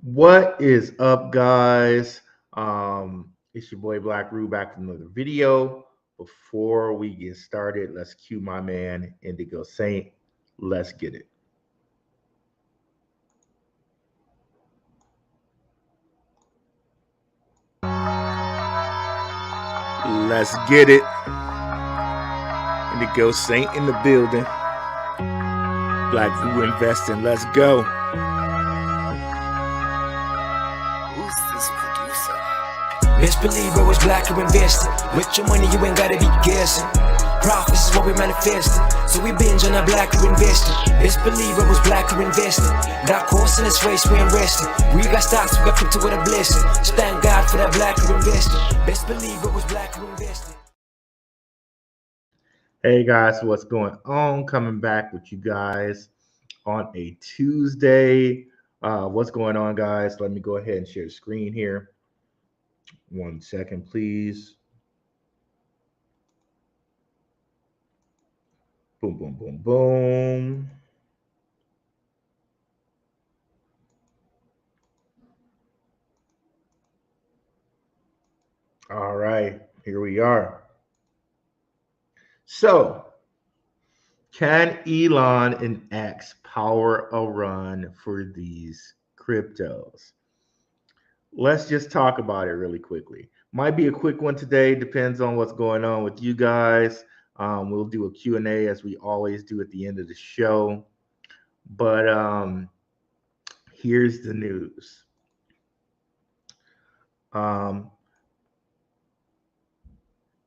What is up, guys? It's your boy Black Roo back with another video. Before we get started, let's cue my man Indigo Saint. Let's get it. Let's get it. Indigo Saint in the building. Black Roo investing. Let's go. Who's this producer? Best believe I was black or invested. With your money, you ain't gotta be guessing. Profits is what we manifested. So we binge on our black or invested. Best believe I was black or invested. Got course in this race, we ain't resting. We got stocks, we got crypto with a blessing. So thank God for that black or invested. Best believe I was black or invested. Hey guys, what's going on? Coming back with you guys on a Tuesday. What's going on, guys? Let me go ahead and share the screen here. 1 second, please. Boom, boom, boom, boom. All right, here we are. So, can Elon and X power a run for these cryptos? Let's just talk about it really quickly. Might be a quick one today, depends on what's going on with you guys. We'll do a Q&A as we always do at the end of the show. But here's the news.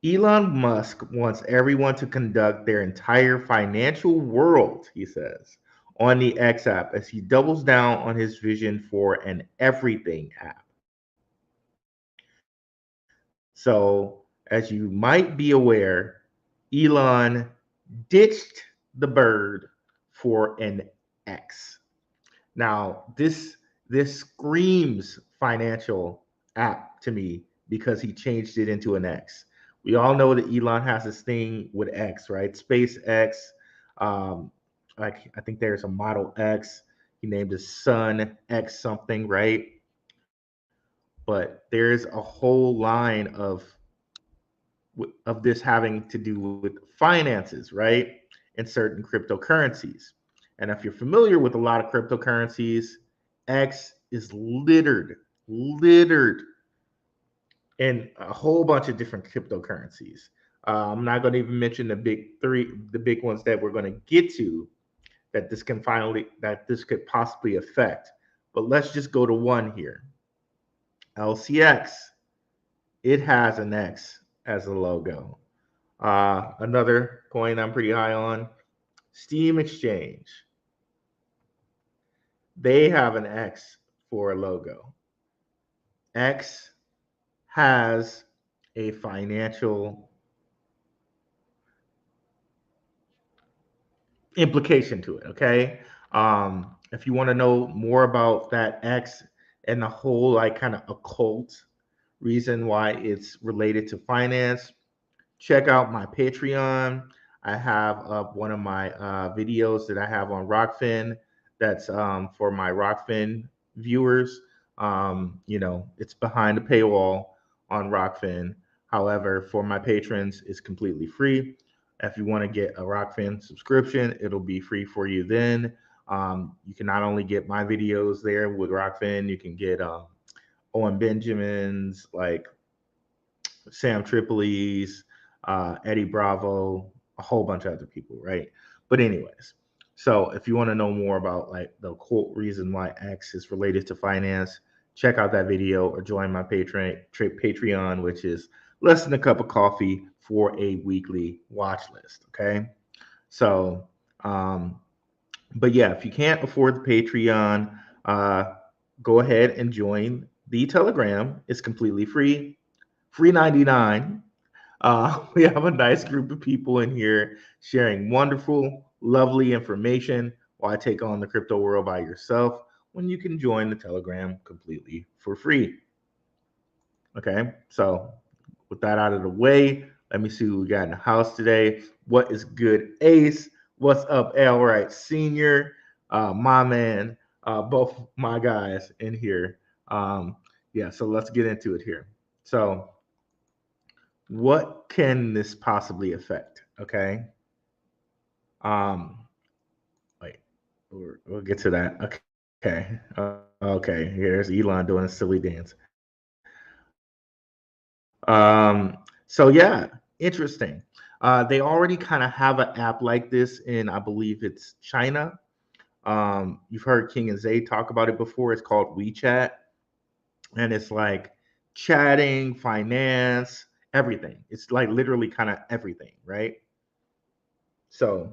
Elon Musk wants everyone to conduct their entire financial world, he says, on the X app as he doubles down on his vision for an everything app. So, as you might be aware, Elon ditched the bird for an X. Now, this screams financial app to me because he changed it into an X. We all know that Elon has this thing with X, right? SpaceX. Like I think there's a Model X. He named his son X something, right? But there's a whole line of this having to do with finances, right? And certain cryptocurrencies. And if you're familiar with a lot of cryptocurrencies, X is littered in a whole bunch of different cryptocurrencies. I'm not going to even mention the big ones that we're going to get to that this could possibly affect. But let's just go to one here. LCX, it has an X as a logo. Another coin I'm pretty high on, Steam Exchange. They have an X for a logo. X has a financial implication to it, okay? If you want to know more about that X and the whole like kind of occult reason why it's related to finance, check out my Patreon. I have one of my videos that I have on Rokfin. That's for my Rokfin viewers. It's behind the paywall on Rokfin. However, for my patrons, it's completely free. If you want to get a Rokfin subscription, it'll be free for you then. You can not only get my videos there with Rokfin, you can get Owen Benjamin's, like Sam Tripoli's, Eddie Bravo, a whole bunch of other people, right? But anyways, so if you want to know more about like the quote reason why X is related to finance, check out that video or join my Patreon, which is less than a cup of coffee for a weekly watch list. Okay, so but yeah, if you can't afford the Patreon, go ahead and join the Telegram. It's completely free 99. We have a nice group of people in here sharing wonderful, lovely information while I take on the crypto world by yourself when you can join the Telegram completely for free. Okay, so with that out of the way, let me see who we got in the house today. What is good, Ace? What's up, L Right Senior? My man, both my guys in here. Um, yeah, so let's get into it here. So, what can this possibly affect? Okay. Um, wait, we'll get to that. Okay. Okay. Here's Elon doing a silly dance. So yeah, interesting. They already kind of have an app like this in, I believe it's China. You've heard King and Zay talk about it before. It's called WeChat, and it's like chatting, finance, everything. It's like literally kind of everything, right? So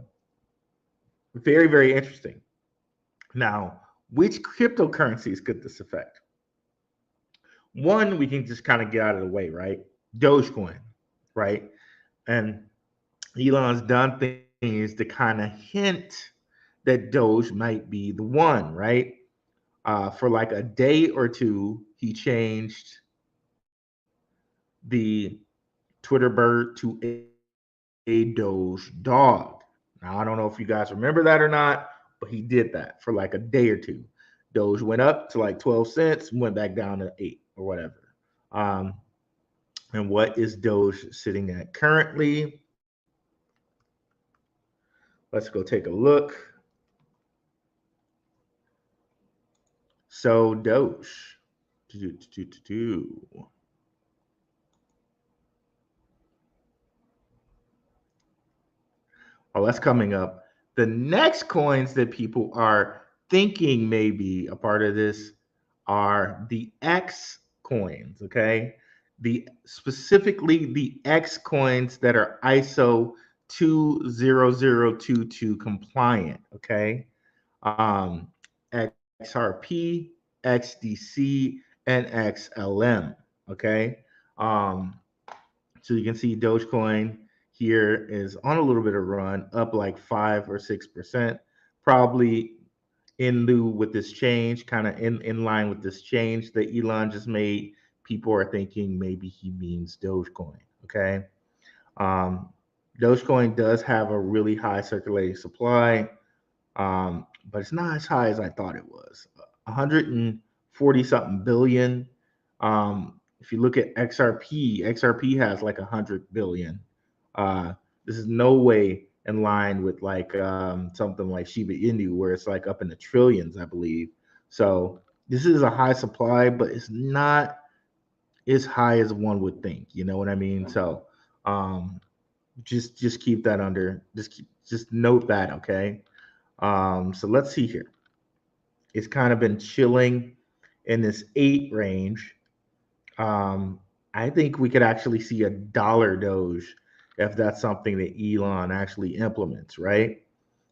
very, very interesting. Now, which cryptocurrencies could this affect? One, we can just kind of get out of the way, right? Dogecoin, right? And Elon's done things to kind of hint that Doge might be the one, right? For like a day or two, he changed the Twitter bird to a Doge dog. Now, I don't know if you guys remember that or not, but he did that for like a day or two. Doge went up to like 12 cents, went back down to 8 or whatever. Um, and what is Doge sitting at currently? Let's go take a look. So, Doge. Oh, that's coming up. The next coins that people are thinking may be a part of this are the X coins, okay? The specifically the X coins that are ISO 20022 compliant, okay? Um, XRP, XDC, and XLM, okay? Um, so you can see Dogecoin here is on a little bit of run, up like 5 or 6%, probably in lieu with this change, kind of in line with this change that Elon just made. People are thinking maybe he means Dogecoin. Okay. Um, Dogecoin does have a really high circulating supply, but it's not as high as I thought it was. 140 something billion. If you look at XRP has like 100 billion. This is no way in line with like something like Shiba Inu, where it's like up in the trillions, I believe. So this is a high supply, but it's not as high as one would think. You know what I mean? So um, just keep that under. Just note that, okay? So let's see here. It's kind of been chilling in this 8 range. Um, I think we could actually see a dollar Doge if that's something that Elon actually implements, right?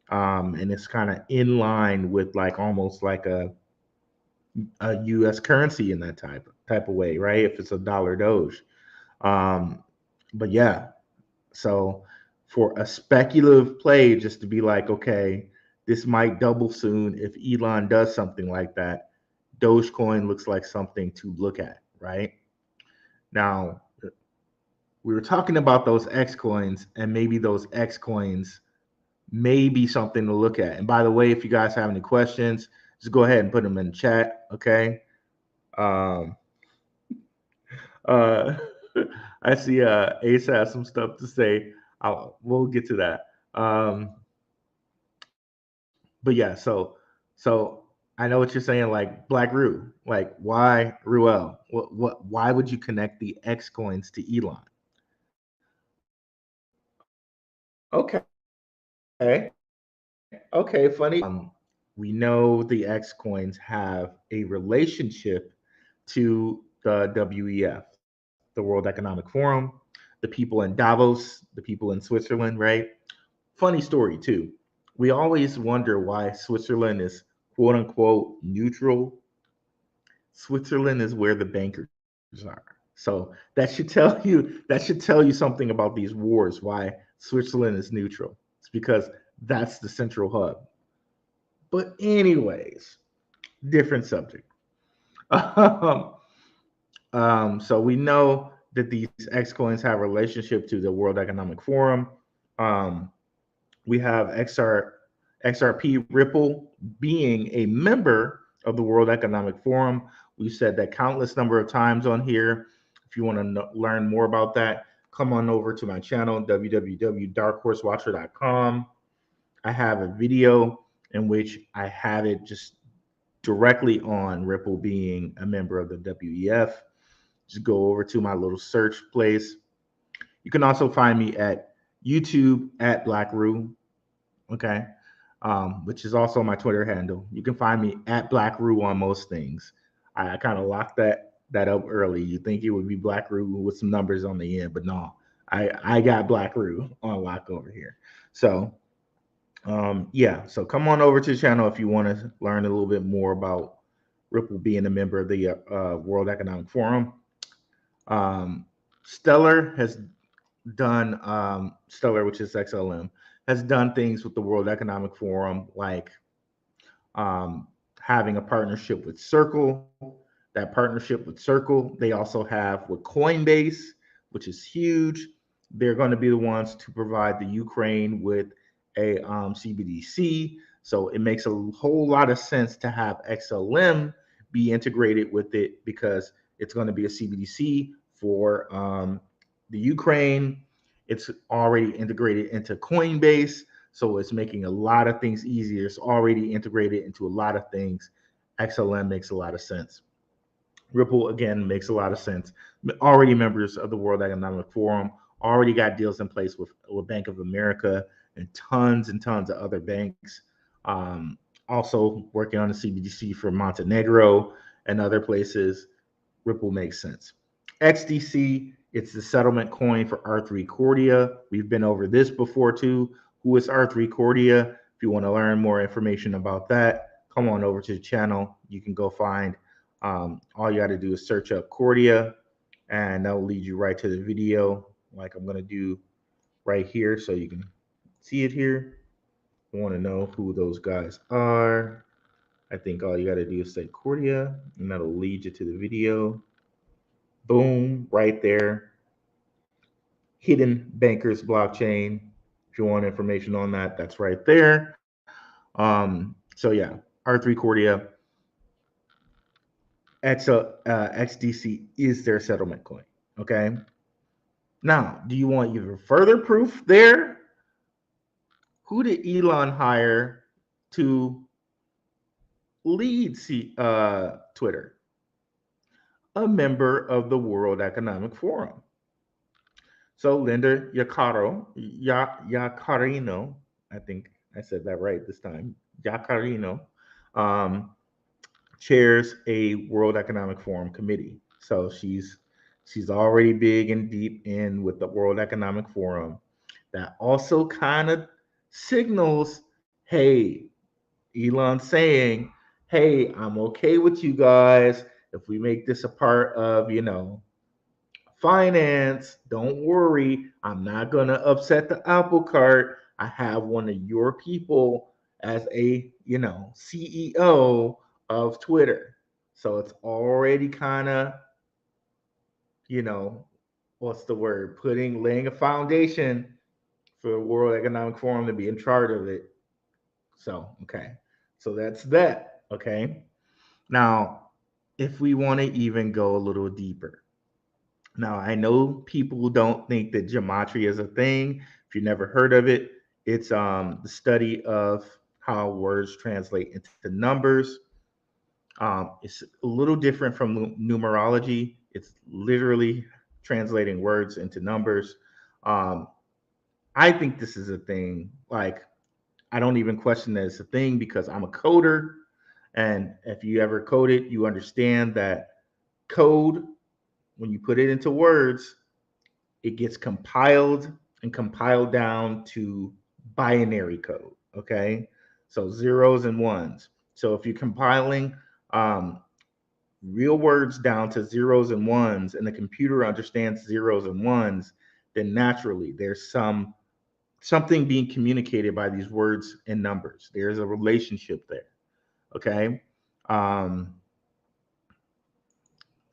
And it's kind of in line with like almost like a U.S. currency in that type of way, right? If it's a dollar Doge. Um, but yeah, so for a speculative play, just to be like, okay, this might double soon if Elon does something like that. Dogecoin looks like something to look at, right? Now, we were talking about those X coins, and maybe those X coins may be something to look at. And by the way, if you guys have any questions, just go ahead and put them in the chat, okay? Um, uh, I see Ace has some stuff to say. We'll get to that. But yeah, so I know what you're saying. Like Black Rue, like why Ruel? What? Why would you connect the X coins to Elon? Okay, funny. We know the X coins have a relationship to the WEF, the World Economic Forum, the people in Davos, the people in Switzerland, right? Funny story too. We always wonder why Switzerland is quote unquote neutral. Switzerland is where the bankers are. So that should tell you something about these wars, why Switzerland is neutral. It's because that's the central hub. But anyways, different subject. Um, so we know that these X coins have a relationship to the World Economic Forum. Um, we have XRP Ripple being a member of the World Economic Forum. We've said that countless number of times on here. If you want to learn more about that, come on over to my channel, www.darkhorsewatcher.com. I have a video in which I have it just directly on Ripple being a member of the WEF. Just go over to my little search place. You can also find me at YouTube at BlackRoo, okay, which is also my Twitter handle. You can find me at BlackRoo on most things. I kind of locked that up early. You think it would be BlackRoo with some numbers on the end, but no, I got BlackRoo on lock over here. So yeah, so come on over to the channel if you want to learn a little bit more about Ripple being a member of the World Economic Forum. Stellar has done Stellar, which is XLM, has done things with the World Economic Forum, like having a partnership with Circle. That partnership with Circle, they also have with Coinbase, which is huge. They're going to be the ones to provide the Ukraine with a CBDC. So it makes a whole lot of sense to have XLM be integrated with it, because it's going to be a CBDC for the Ukraine. It's already integrated into Coinbase, so it's making a lot of things easier. It's already integrated into a lot of things. XLM makes a lot of sense. Ripple, again, makes a lot of sense. Already members of the World Economic Forum, already got deals in place with Bank of America and tons of other banks. Also working on the CBDC for Montenegro and other places. Ripple makes sense. XDC, it's the settlement coin for R3 Cordia. We've been over this before too. Who is R3 Cordia? If you want to learn more information about that, come on over to the channel. You can go find, all you got to do is search up Cordia, and that will lead you right to the video, like I'm going to do right here, so you can see it here. I want to know who those guys are. I think all you got to do is say Cordia, and that'll lead you to the video. Boom, right there. Hidden Bankers blockchain. If you want information on that, that's right there. So yeah, R3 Cordia, XDC is their settlement coin. Okay. Now, do you want even further proof there? Who did Elon hire to lead Twitter? A member of the World Economic Forum. So Linda Yaccarino, I think I said that right this time, Yaccarino, chairs a World Economic Forum committee. So she's already big and deep in with the World Economic Forum. That also kind of signals, hey, Elon saying, hey, I'm okay with you guys if we make this a part of, finance. Don't worry, I'm not going to upset the apple cart. I have one of your people as a, CEO of Twitter. So it's already kind of, what's the word? Laying a foundation for the World Economic Forum to be in charge of it. So, okay. So that's that. Okay. Now, if we want to even go a little deeper. Now, I know people don't think that gematria is a thing. If you never heard of it, it's the study of how words translate into numbers. It's a little different from numerology. It's literally translating words into numbers. I think this is a thing. Like, I don't even question that it's a thing because I'm a coder. And if you ever coded, you understand that code, when you put it into words, it gets compiled and compiled down to binary code. Okay. So zeros and ones. So if you're compiling real words down to zeros and ones, and the computer understands zeros and ones, then naturally there's something being communicated by these words and numbers. There's a relationship there. Okay.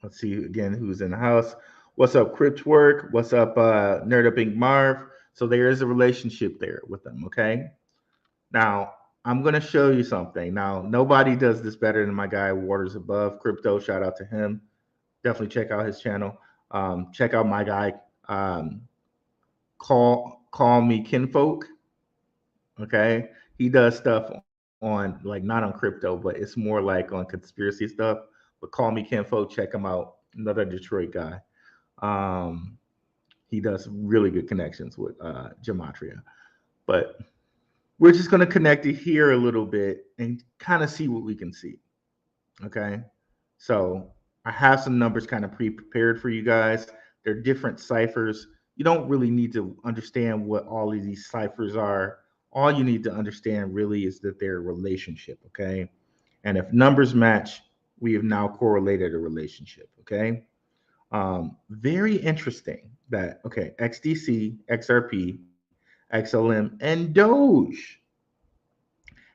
Let's see again who's in the house. What's up, Cryptwork? What's up, Nerd Up Inc. Marv? So there is a relationship there with them. Okay. Now, I'm gonna show you something. Now, nobody does this better than my guy Waters Above Crypto. Shout out to him. Definitely check out his channel. Check out my guy. Um, call me Kinfolk. Okay, he does stuff on like not on crypto, but it's more like on conspiracy stuff. But call me Kinfolk. Check him out. Another Detroit guy. Um, he does really good connections with gematria. But we're just going to connect it here a little bit and kind of see what we can see. Okay. So I have some numbers kind of pre-prepared for you guys. They're different ciphers. You don't really need to understand what all of these ciphers are. All you need to understand really is that they're a relationship. Okay. And if numbers match, we have now correlated a relationship. Okay. Very interesting that, okay, XDC, XRP, XLM, and Doge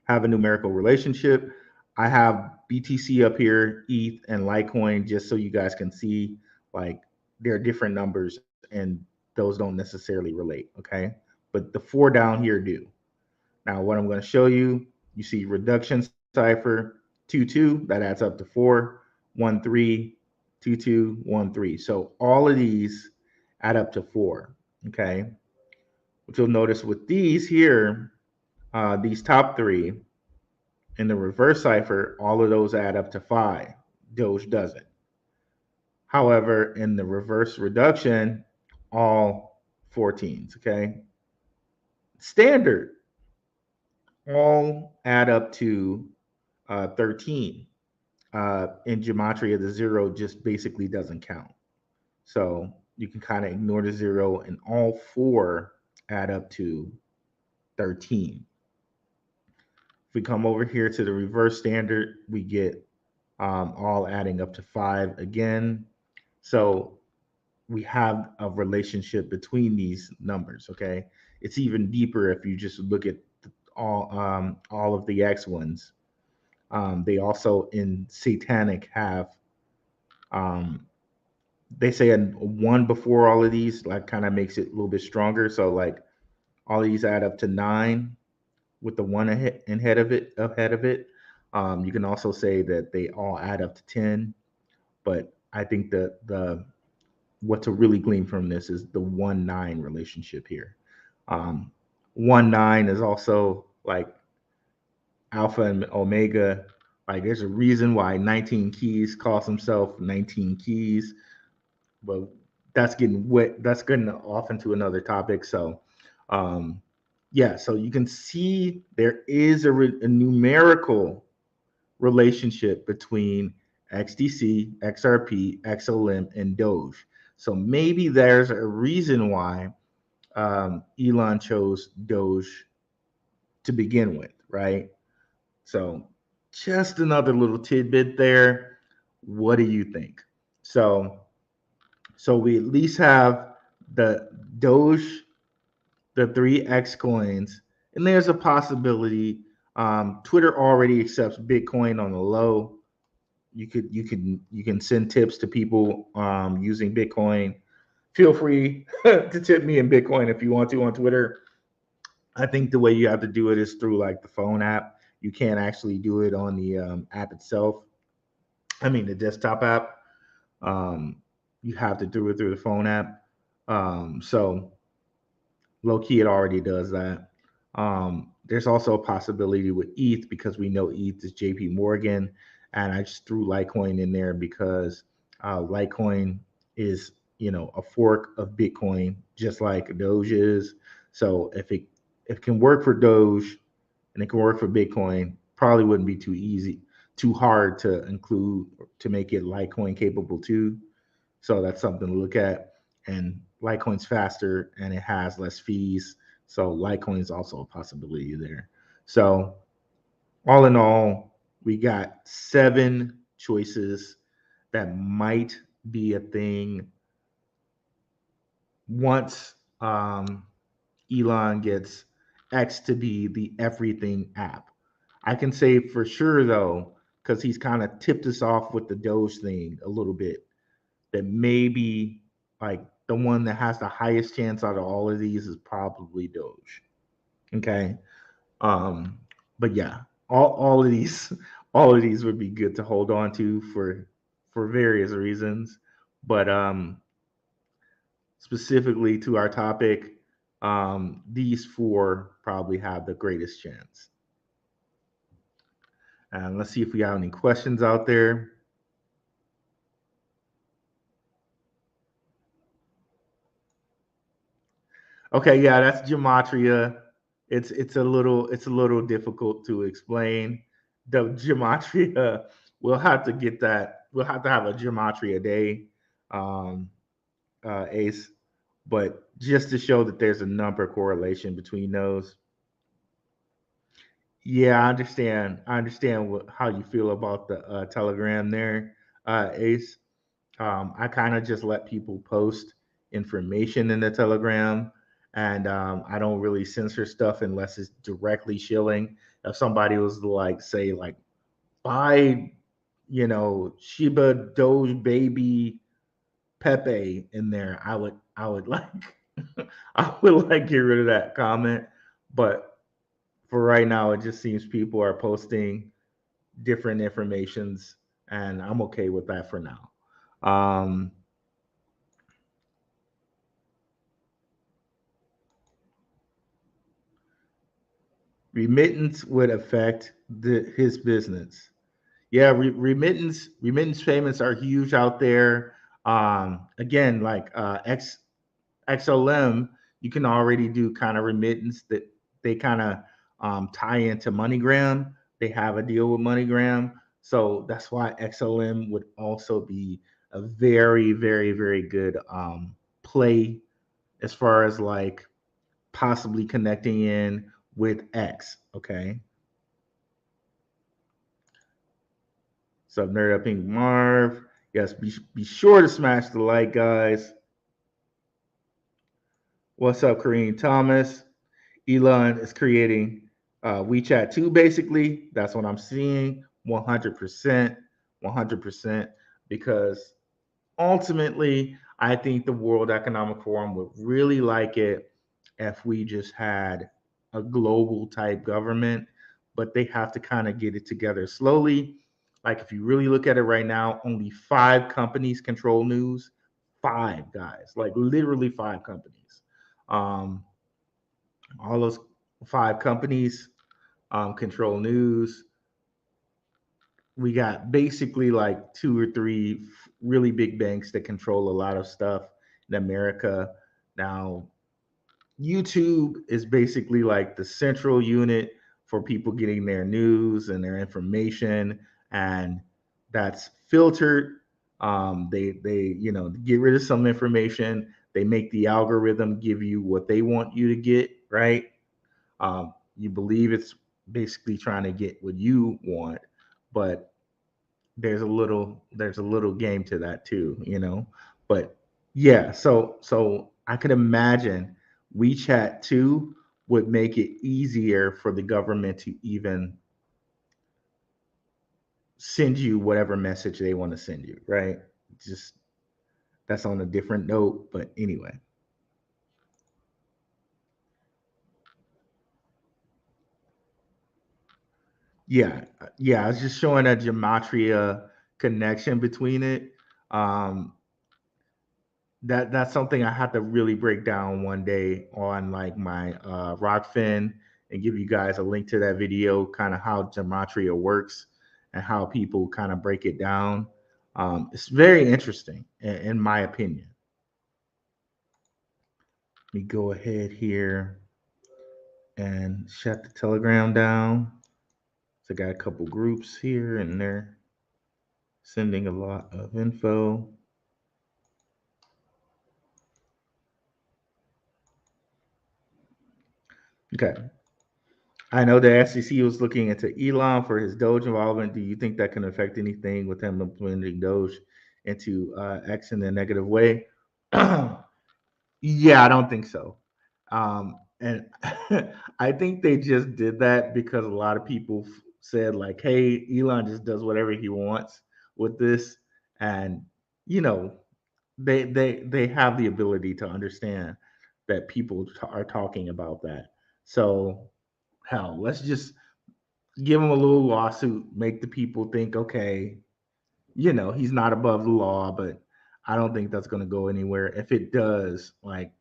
have a numerical relationship. I have BTC up here, ETH, and Litecoin just so you guys can see like there are different numbers and those don't necessarily relate. Okay. But the four down here do. Now, what I'm going to show you, you see reduction cipher 2 2, that adds up to 4, 1 3, 2 2, 1 3. So all of these add up to 4. Okay. What you'll notice with these here, these top three, in the reverse cipher, all of those add up to 5. Doge doesn't. However, in the reverse reduction, all 14s, okay? Standard, all add up to 13. In gematria, the zero just basically doesn't count. So you can kind of ignore the zero, and all four add up to 13. If we come over here to the reverse standard, we get all adding up to 5 again. So we have a relationship between these numbers. Okay, it's even deeper if you just look at all of the X ones. They also in satanic have they say a one before all of these, like kind of makes it a little bit stronger. So like all of these add up to 9 with the one ahead of it. You can also say that they all add up to 10, but I think that the what to really glean from this is the 1 9 relationship here. Um, 1 9 is also like alpha and omega. Like there's a reason why 19 keys calls himself 19 keys, but that's getting wet. That's getting off into another topic. So, um, yeah, so you can see there is a numerical relationship between XDC, XRP, XLM, and Doge. So maybe there's a reason why Elon chose Doge to begin with, right? So just another little tidbit there. What do you think? So, so we at least have the Doge, the 3X coins, and there's a possibility. Twitter already accepts Bitcoin on the low. You can send tips to people using Bitcoin. Feel free to tip me in Bitcoin if you want to on Twitter. I think the way you have to do it is through like the phone app. You can't actually do it on the app itself. I mean the desktop app. Um, you have to do it through the phone app. So low key, it already does that. There's also a possibility with ETH because we know ETH is JP Morgan, and I just threw Litecoin in there because Litecoin is a fork of Bitcoin, just like Doge is. So if it can work for Doge and it can work for Bitcoin, probably wouldn't be too hard to include to make it Litecoin capable too. So that's something to look at. And Litecoin's faster and it has less fees. So Litecoin is also a possibility there. So all in all, we got 7 choices that might be a thing once Elon gets X to be the everything app. I can say for sure though, because he's kind of tipped us off with the Doge thing a little bit, that maybe like the one that has the highest chance out of all of these is probably Doge. Okay. Um, But yeah, all of these all of these would be good to hold on to for various reasons. But specifically to our topic, these four probably have the greatest chance. And let's see if we have any questions out there. Okay, yeah, that's gematria. It's a little difficult to explain. The gematria, we'll have to get that. We'll have to have a gematria day, um, Ace. But just to show that there's a number correlation between those. Yeah, I understand. I understand how you feel about the Telegram there, Ace. I kind of just let people post information in the Telegram, and I don't really censor stuff unless it's directly shilling. If somebody was to, like, say, like, buy, Shiba Doge baby Pepe in there, I would like I would like get rid of that comment. But for right now, it just seems people are posting different informations, and I'm okay with that for now. Um, Remittance would affect his business. Yeah, remittance payments are huge out there. Again, like XLM, you can already do kind of remittance that they kind of tie into MoneyGram. They have a deal with MoneyGram, so that's why XLM would also be a very, very, very good play as far as like possibly connecting in with X. Okay. So Nerd Up Pink Marv. Yes, be sure to smash the like, guys. What's up, Kareem Thomas? Elon is creating WeChat 2, basically. That's what I'm seeing. 100%. 100%. Because ultimately, I think the World Economic Forum would really like it if we just had a global type government, but they have to kind of get it together slowly. Like, if you really look at it right now, only five companies control news. Five guys, like literally five companies. Um, all those five companies control news. We got basically like two or three really big banks that control a lot of stuff in America. Now, YouTube is basically like the central unit for people getting their news and their information, and that's filtered. They get rid of some information. They make the algorithm give you what they want you to get, right? You believe it's basically trying to get what you want, but there's a little game to that too. But yeah, so I could imagine WeChat 2 would make it easier for the government to even send you whatever message they want to send you, right? Just that's on a different note, but anyway. Yeah, yeah, I was just showing a gematria connection between it. Um, that's something I have to really break down one day on like my Rokfin and give you guys a link to that video, kind of how gematria works and how people kind of break it down. It's very interesting, in my opinion. Let me go ahead here and shut the Telegram down. So I got a couple groups here, and they're sending a lot of info. Okay. I know the SEC was looking into Elon for his Doge involvement. Do you think that can affect anything with him implementing Doge into X in a negative way? Yeah, I don't think so. And I think they just did that because a lot of people said like, "Hey, Elon just does whatever he wants with this," and you know, they have the ability to understand that people are talking about that. So hell, let's just give him a little lawsuit, make the people think, okay, he's not above the law, but I don't think that's going to go anywhere. If it does, like,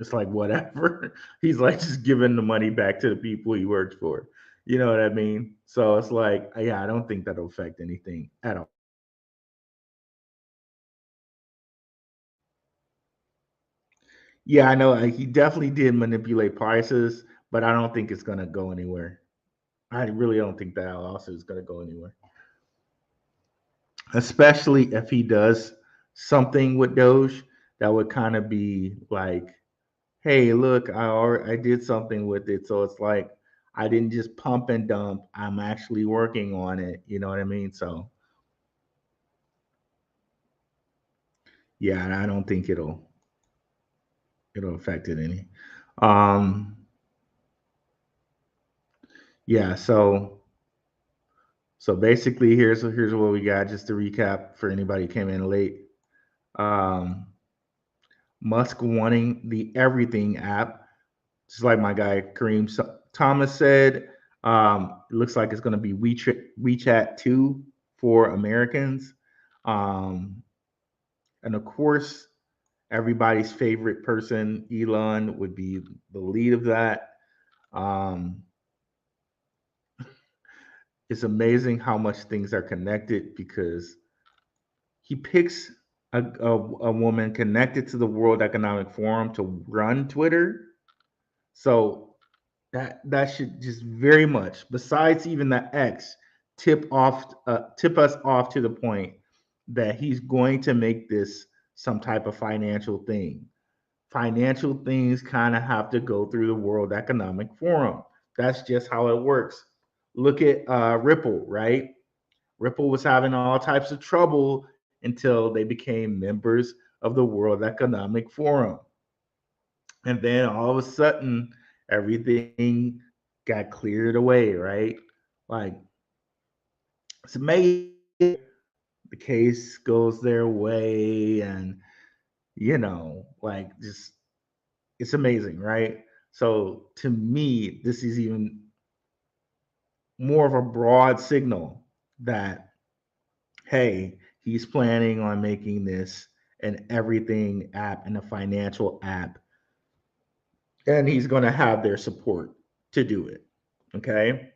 it's like whatever. He's like just giving the money back to the people he works for. You know what I mean? So it's like, yeah, I don't think that'll affect anything at all. Yeah, I know he definitely did manipulate prices, but I don't think it's going to go anywhere. I really don't think that lawsuit is going to go anywhere, especially if he does something with Doge that would kind of be like, hey, look, I did something with it. So it's like I didn't just pump and dump. I'm actually working on it. You know what I mean? So yeah, and I don't think it'll affect it any. Um yeah, so basically here's what we got just to recap for anybody who came in late. Um Musk wanting the everything app, just like my guy Kareem Thomas said. It looks like it's going to be WeChat 2 for Americans. Um, and of course, everybody's favorite person, Elon, would be the lead of that. Um, it's amazing how much things are connected because he picks a woman connected to the World Economic Forum to run Twitter. So that should just very much, besides even the X, tip us off to the point that he's going to make this some type of financial thing. Financial things kind of have to go through the World Economic Forum. That's just how it works. Look at Ripple, right? Ripple was having all types of trouble until they became members of the World Economic Forum. And then all of a sudden, everything got cleared away, right? Like, it's amazing. The case goes their way, and like, just it's amazing, right? So to me, this is even more of a broad signal that, hey, he's planning on making this an everything app and a financial app, and he's going to have their support to do it. Okay.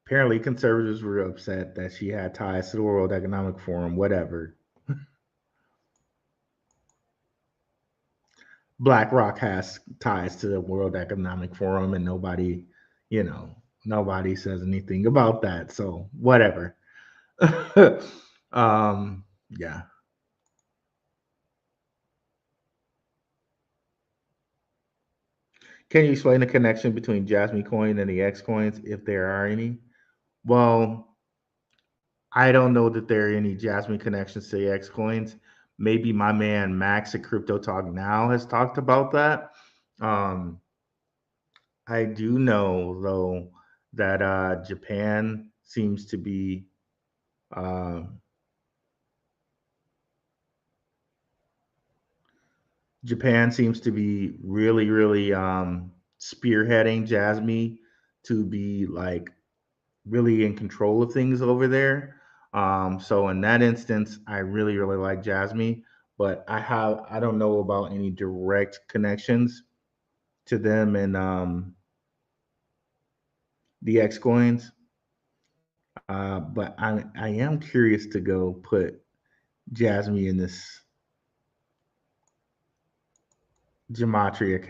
Apparently, conservatives were upset that she had ties to the World Economic Forum, whatever. BlackRock has ties to the World Economic Forum, and you know, nobody says anything about that. So, whatever. Yeah. Can you explain the connection between Jasmine Coin and the X coins, if there are any? Well, I don't know that there are any Jasmine connections to the X coins. Maybe my man Max at Crypto Talk Now has talked about that. Um, I do know though that uh, Japan seems to be really really spearheading Jasmine to be like really in control of things over there. So in that instance, I really really like Jasmine, but I don't know about any direct connections to them and the X coins. But I am curious to go put Jasmine in this gematria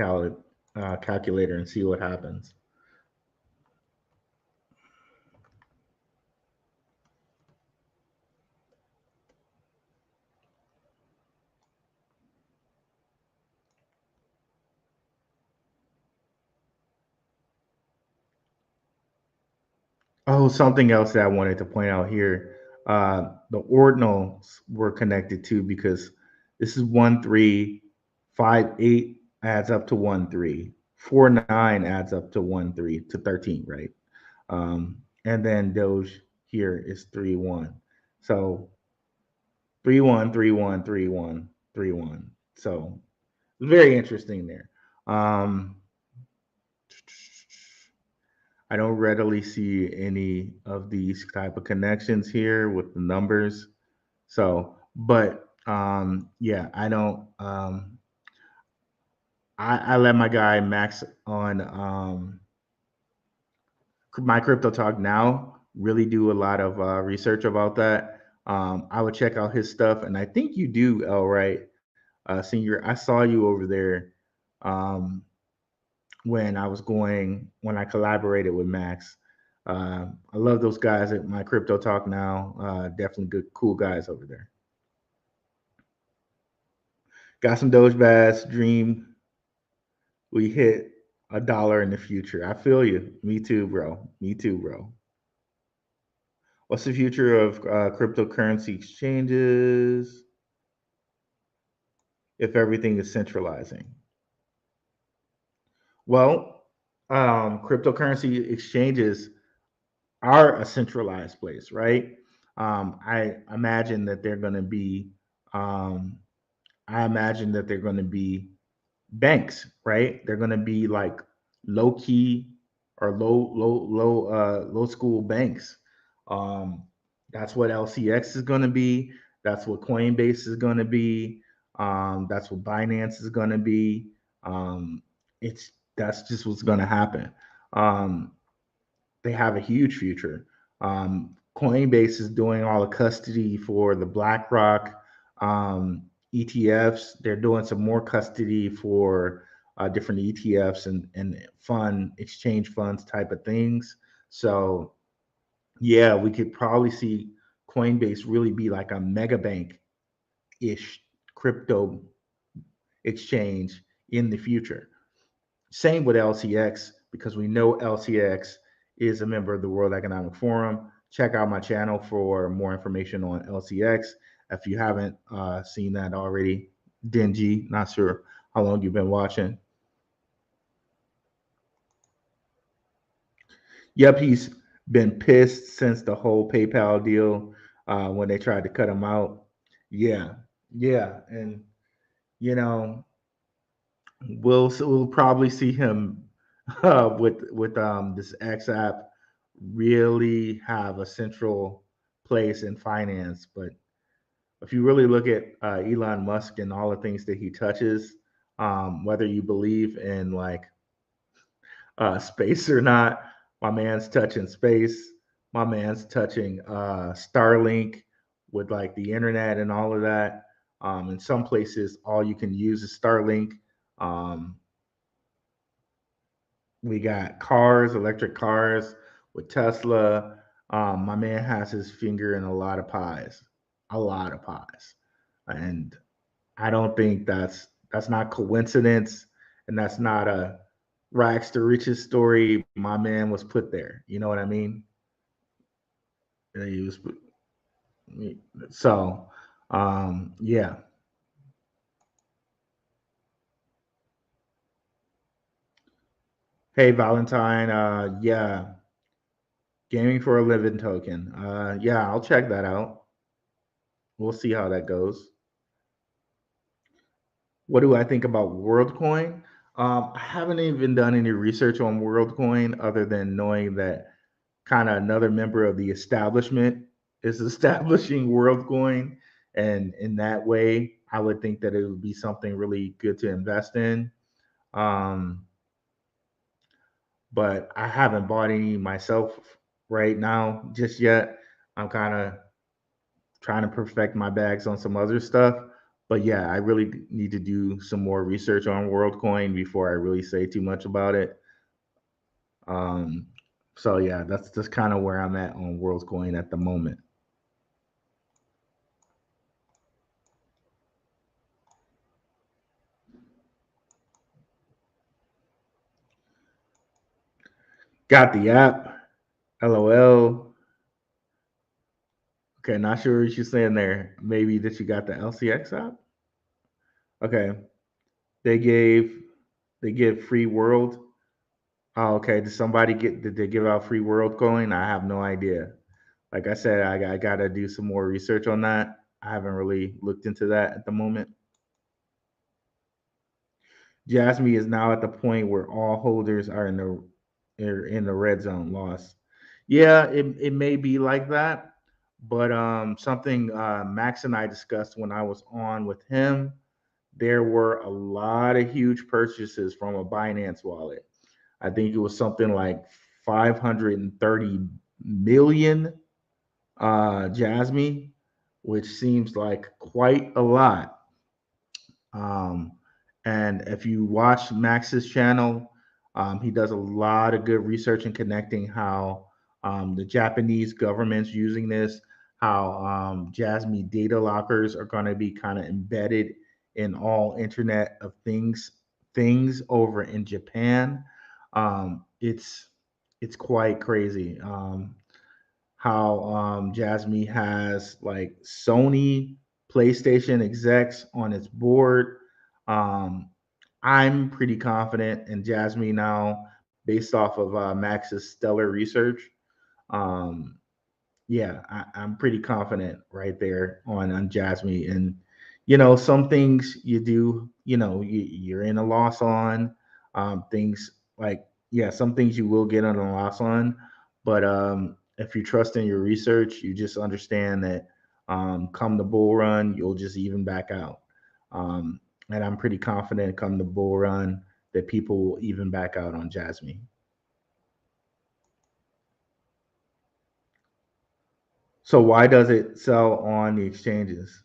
calculator and see what happens. Oh, something else that I wanted to point out here. The ordinals were connected too because this is 1 3 5 8 adds up to 1 3. 4 9 adds up to 1 3 to 13, right? And then Doge here is 3 1. So 3 1 3 1 3 1. 3-1. So very interesting there. Um, I don't readily see any of these type of connections here with the numbers. So, but yeah, I don't. I let my guy Max on my crypto talk now really do a lot of research about that. I would check out his stuff, and I think you do, L. Right, Senior. I saw you over there um, when I collaborated with Max. I love those guys at my crypto talk now. Definitely good, cool guys over there. Got some Doge Bass. Dream we hit $1 in the future. I feel you. Me too, bro. Me too, bro. What's the future of cryptocurrency exchanges if everything is centralizing? Well, cryptocurrency exchanges are a centralized place, right? I imagine that they're going to be, um, I imagine that they're going to be banks, right? They're going to be like low key or low school banks. Um, that's what LCX is going to be. That's what Coinbase is going to be. That's what Binance is going to be. Um, it's that's just what's going to happen. Um, they have a huge future. Coinbase is doing all the custody for the BlackRock ETFs. They're doing some more custody for different ETFs and fund exchange funds type of things. So yeah, we could probably see Coinbase really be like a mega bank ish crypto exchange in the future. Same with LCX because we know LCX is a member of the World Economic Forum. Check out my channel for more information on LCX. If you haven't seen that already, Dingy, not sure how long you've been watching. Yep, he's been pissed since the whole PayPal deal when they tried to cut him out. Yeah, yeah, and you know we'll probably see him with this X app really have a central place in finance. But if you really look at Elon Musk and all the things that he touches, whether you believe in like space or not, my man's touching space. My man's touching Starlink with like the internet and all of that. In some places, all you can use is Starlink. Um, we got cars, electric cars with Tesla. My man has his finger in a lot of pies, and I don't think that's not coincidence, and that's not a rags to riches story. My man was put there. You know what I mean? And he was so. Yeah. Hey, Valentine. Yeah, gaming for a living token. Yeah, I'll check that out. We'll see how that goes. What do I think about WorldCoin? I haven't even done any research on WorldCoin other than knowing that kind of another member of the establishment is establishing WorldCoin. And in that way, I would think that it would be something really good to invest in. Um, but I haven't bought any myself right now just yet. I'm kind of trying to perfect my bags on some other stuff. But yeah, I really need to do some more research on WorldCoin before I really say too much about it. Um, so yeah, that's just kind of where I'm at on WorldCoin at the moment. Got the app. LOL. Okay, not sure what you're saying there. Maybe that you got the LCX app. Okay, they gave they give free world. Oh, okay. Did they give out free world coin? I have no idea. Like I said, I gotta do some more research on that. I haven't really looked into that at the moment. Jasmine is now at the point where all holders are in the red zone loss. Yeah, it may be like that, but something Max and I discussed when I was on with him, there were a lot of huge purchases from a Binance wallet. I think it was something like 530 million Jasmine, which seems like quite a lot. Um, and if you watch Max's channel, he does a lot of good research in connecting how the Japanese government's using this, how Jasmine data lockers are going to be kind of embedded in all Internet of things over in Japan. It's quite crazy. How Jasmine has like Sony PlayStation execs on its board. Um, I'm pretty confident in Jasmine now, based off of Max's stellar research. Um, yeah, I'm pretty confident right there on Jasmine. And some things you do, you're in a loss on. Things like some things you will get on a loss on, but if you trust in your research, you just understand that come the bull run, you'll just even back out. Um, and I'm pretty confident come the bull run that people will even back out on Jasmine. So why does it sell on the exchanges?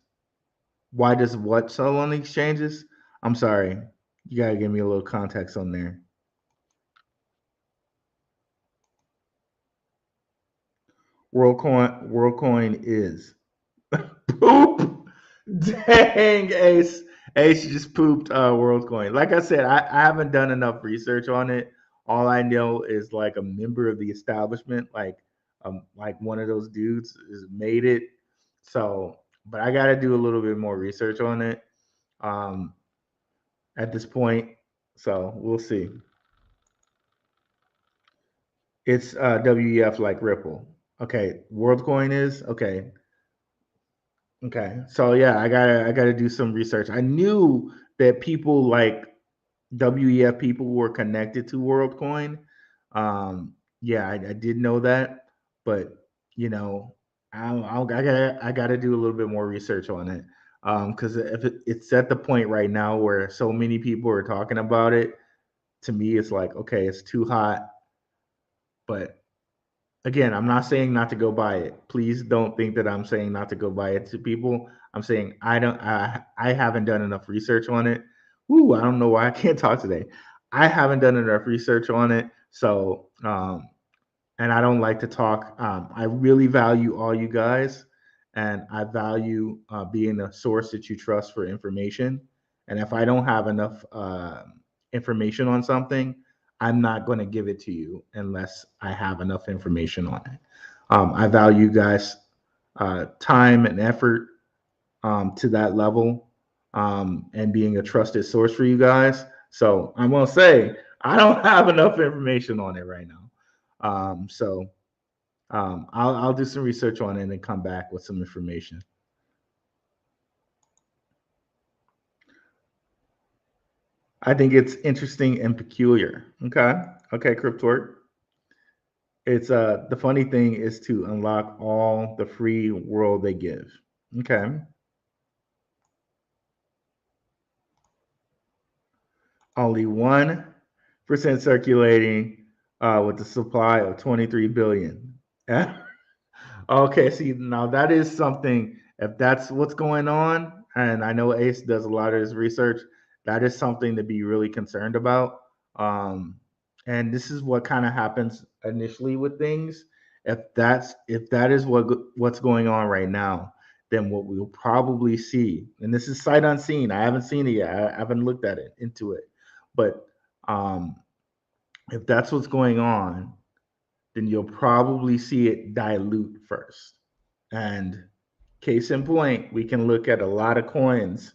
Why does what sell on the exchanges? I'm sorry. You gotta give me a little context on there. WorldCoin is poop. Dang, Ace. Ace just pooped WorldCoin. Like I said, I haven't done enough research on it. All I know is like a member of the establishment, like one of those dudes is made it. So, but I gotta do a little bit more research on it um at this point. So we'll see. It's WEF like Ripple. Okay, WorldCoin is okay. Okay, so yeah, I gotta do some research. I knew that people like WEF people were connected to WorldCoin. Yeah, I did know that, but you know, I gotta do a little bit more research on it. Because if it's at the point right now where so many people are talking about it, to me, it's like okay, it's too hot. But again, I'm not saying not to go buy it. Please don't think that I'm saying not to go buy it to people. I'm saying I haven't done enough research on it. Ooh, I don't know why I can't talk today. I haven't done enough research on it. So and I don't like to talk. I really value all you guys, and I value being a source that you trust for information. And if I don't have enough information on something, I'm not going to give it to you unless I have enough information on it. I value you guys' time and effort to that level, and being a trusted source for you guys. So I'm going to say I don't have enough information on it right now. I'll do some research on it and come back with some information. I think it's interesting and peculiar. Okay, Cryptwork. It's the funny thing is to unlock all the free world they give. Okay, only 1% circulating with the supply of 23 billion. Yeah. Okay, see now that is something. If that's what's going on, and I know Ace does a lot of his research, that is something to be really concerned about. Um, and this is what kind of happens initially with things. If that is what's going on right now, then what we'll probably see, and this is sight unseen. I haven't seen it yet. I haven't looked at it into it, but um, if that's what's going on, then you'll probably see it dilute first. And case in point, we can look at a lot of coins,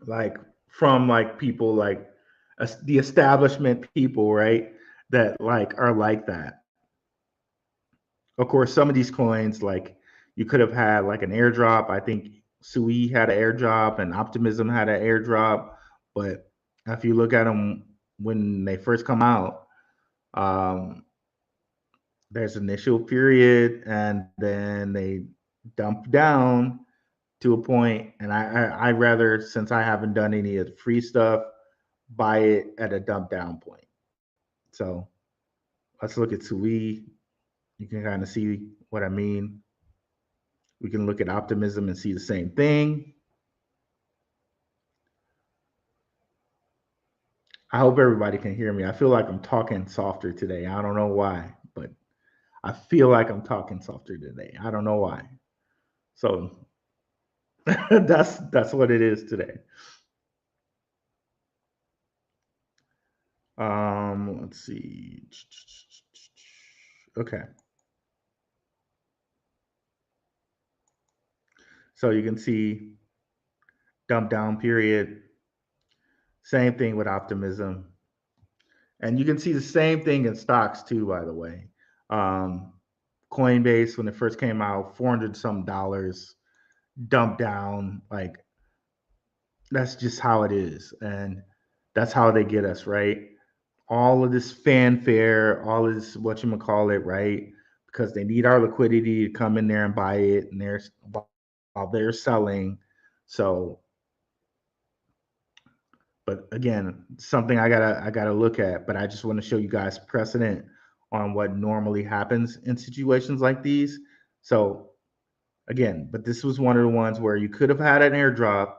like from like people like the establishment people, right? That like are like that. Of course, some of these coins, like you could have had like an airdrop. I think Sui had an airdrop and Optimism had an airdrop. But if you look at them when they first come out, um, there's initial period, and then they dump down to a point. And I rather, since I haven't done any of the free stuff, buy it at a dump down point. So let's look at Sui. You can kind of see what I mean. We can look at optimism and see the same thing. I hope everybody can hear me. I feel like I'm talking softer today. I don't know why, but I feel like I'm talking softer today. I don't know why. So that's what it is today. Let's see. Okay. So you can see dump down period. Same thing with optimism. And you can see the same thing in stocks too, by the way. Um, Coinbase, when it first came out, 400 some dollars, dumped down. Like, that's just how it is. And that's how they get us, right? All of this fanfare, all of this, what you call it, right? Because they need our liquidity to come in there and buy it, and they're while they're selling. So, but again, something I gotta look at. But I just want to show you guys precedent on what normally happens in situations like these. So again, but this was one of the ones where you could have had an airdrop.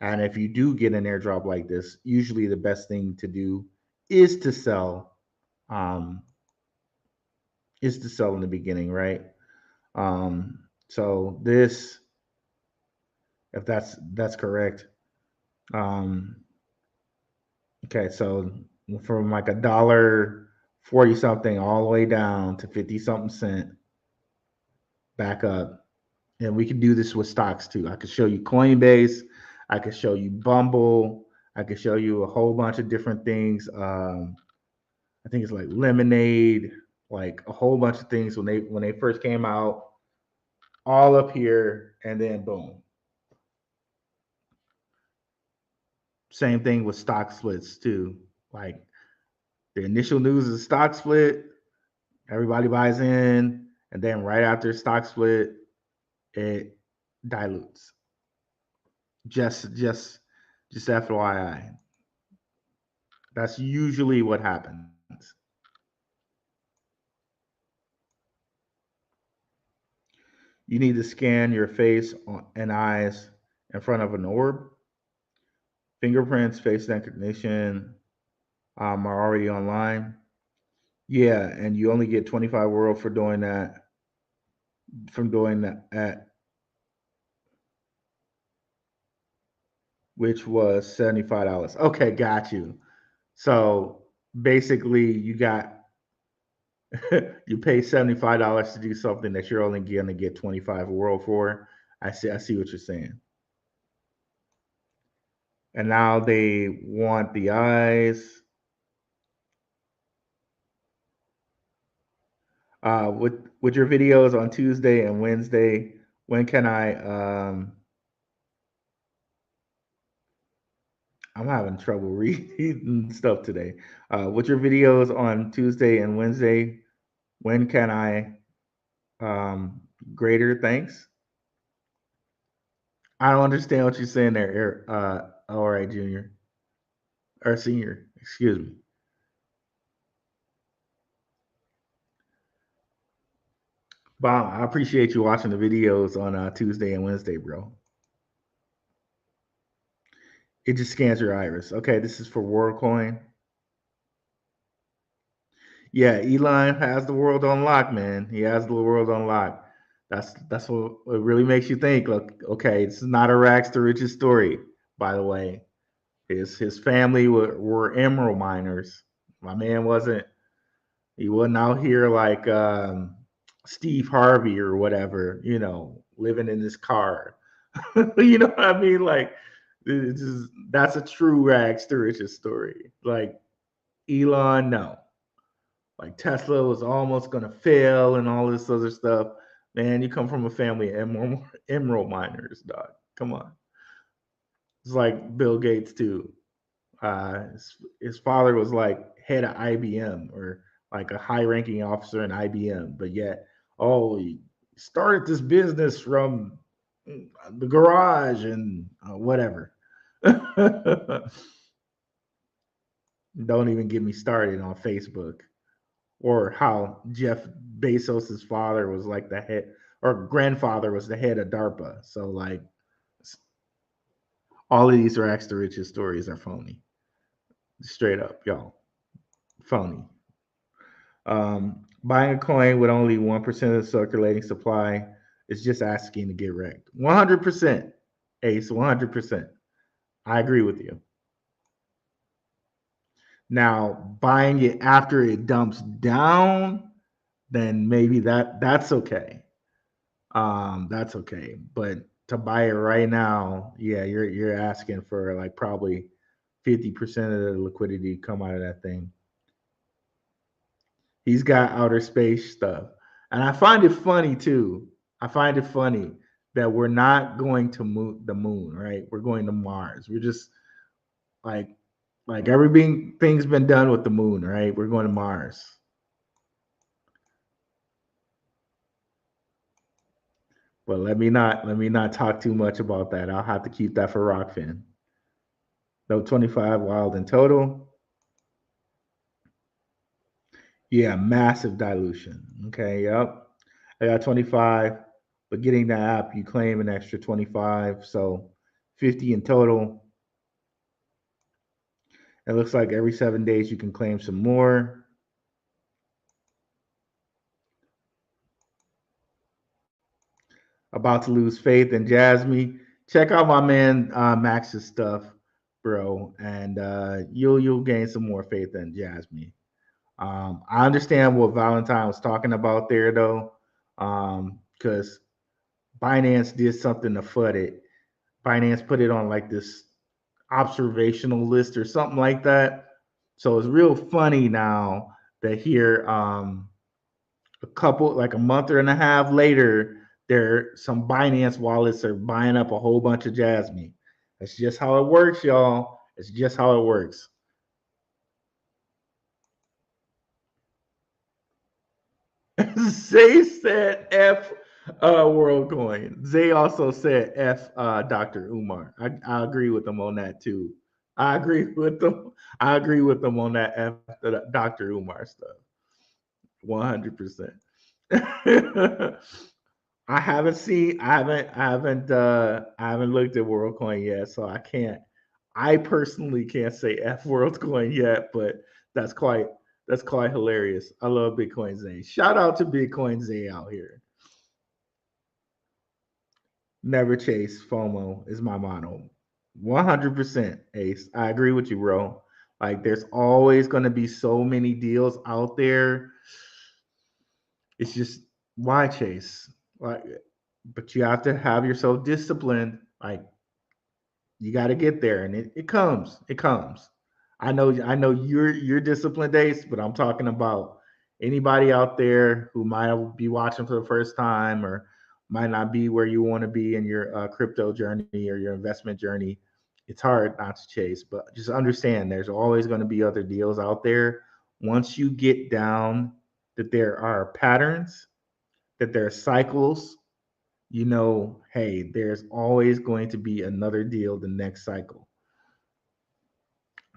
And if you do get an airdrop like this, usually the best thing to do is to sell, um, is to sell in the beginning, right? So this, if that's correct, um, okay, so from like $1.40 something all the way down to 50 something cent back up. And we can do this with stocks too. I could show you Coinbase, I could show you Bumble, I could show you a whole bunch of different things. I think it's like Lemonade, like a whole bunch of things when they first came out, all up here, and then boom. Same thing with stock splits too. Like the initial news is a stock split, everybody buys in, and then right after stock split, it dilutes. Just FYI. That's usually what happens. You need to scan your face and eyes in front of an orb. Fingerprints, face recognition are already online. Yeah, and you only get 25 world for doing that. From doing that, at which was $75. Okay, got you. So basically, you got you pay $75 to do something that you're only going to get 25 world for. I see what you're saying. And now they want the eyes. With your videos on Tuesday and Wednesday, when can I? I'm having trouble reading stuff today. With your videos on Tuesday and Wednesday, when can I? Greater thanks. I don't understand what you're saying there. All right, Junior or Senior. Excuse me. Bob, I appreciate you watching the videos on Tuesday and Wednesday, bro. It just scans your iris. Okay, this is for WorldCoin. Yeah, Elon has the world on lock, man. He has the world on lock. That's what it really makes you think. Look, okay, this is not a rags to riches story, by the way. His family were emerald miners. My man wasn't. He wasn't out here like Steve Harvey or whatever. Living in this car. You know what I mean? Like, that's a true rags to riches story. Like Elon, no. Like Tesla was almost gonna fail and all this other stuff. Man, you come from a family of emerald miners, dog. Come on. It's like Bill Gates too. His father was like head of IBM or like a high ranking officer in IBM, but yet, oh, he started this business from the garage and whatever. Don't even get me started on Facebook or how Jeff Bezos's father was like the head or grandfather was the head of DARPA. So like all of these rags to riches stories are phony. Straight up, y'all. Phony. Buying a coin with only 1% of the circulating supply is just asking to get wrecked. 100%. Ace, 100%. I agree with you. Now, buying it after it dumps down, then maybe that's okay. That's okay. But to buy it right now, yeah, you're asking for like probably 50% of the liquidity to come out of that thing. He's got outer space stuff. And I find it funny too. I find it funny that we're not going to the moon, right? We're going to Mars. We're just like everything's been done with the moon, right? We're going to Mars. But let me not talk too much about that. I'll have to keep that for Rokfin. No 25 wild in total. Yeah, massive dilution. Okay, yep. I got 25, but getting the app, you claim an extra 25, so 50 in total. It looks like every 7 days you can claim some more. About to lose faith in Jasmine. Check out my man Max's stuff, bro, and you'll gain some more faith in Jasmine. I understand what Valentine was talking about there, though, because Binance did something to flood it. Binance put it on like this observational list or something like that. So it's real funny now that here, a couple like a month or and a half later, there some Binance wallets are buying up a whole bunch of Jasmine. That's just how it works, y'all. It's just how it works. Zay said F WorldCoin. Zay also said F Dr. Umar. I agree with them on that too. I agree with them. I agree with them on that F Dr. Umar stuff. 100%. I haven't seen I haven't looked at WorldCoin yet, so I can't I personally can't say F WorldCoin yet, but that's quite that's quite hilarious. I love Bitcoin Zay. Shout out to Bitcoin Zay out here. Never chase FOMO is my motto. 100% Ace. I agree with you, bro. Like there's always going to be so many deals out there. It's just why chase? Like but you have to have yourself disciplined. Like you got to get there and it comes. It comes. I know you're disciplined Ace, but I'm talking about anybody out there who might be watching for the first time or might not be where you want to be in your crypto journey or your investment journey. It's hard not to chase, but just understand there's always going to be other deals out there. Once you get down that there are patterns, that there are cycles, hey, there's always going to be another deal the next cycle.